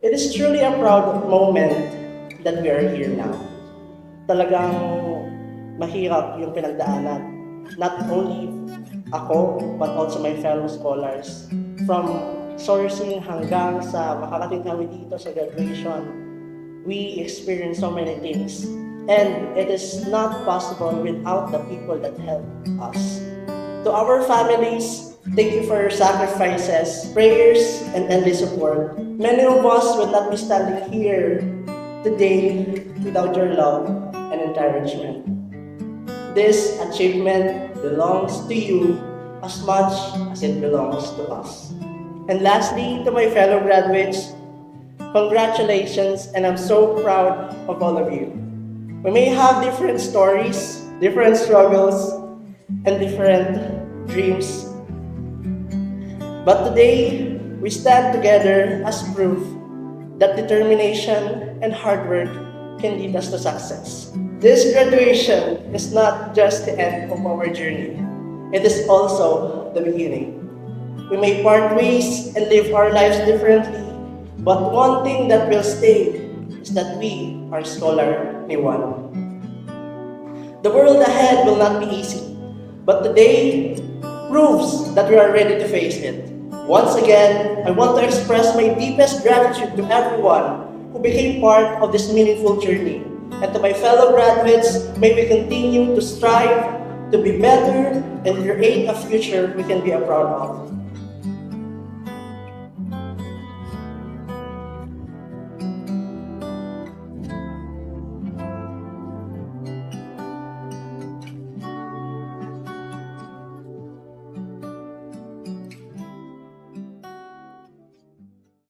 It is truly a proud moment that we are here now. Talagang mahirap yung pinagdaanan. Not only ako, but also my fellow scholars. From sourcing hanggang sa makakating kami dito sa graduation, we experience so many things. And it is not possible without the people that help us. To our families, thank you for your sacrifices, prayers, and endless support. Many of us will not be standing here today without your love and encouragement. This achievement belongs to you as much as it belongs to us. And lastly, to my fellow graduates, congratulations, and I'm so proud of all of you. We may have different stories, different struggles, and different dreams. But today, we stand together as proof that determination and hard work can lead us to success. This graduation is not just the end of our journey. It is also the beginning. We may part ways and live our lives differently, but one thing that will stay is that we are Scholar ni Juan. The world ahead will not be easy, but today proves that we are ready to face it. Once again, I want to express my deepest gratitude to everyone who became part of this meaningful journey. And to my fellow graduates, may we continue to strive to be better and create a future we can be proud of.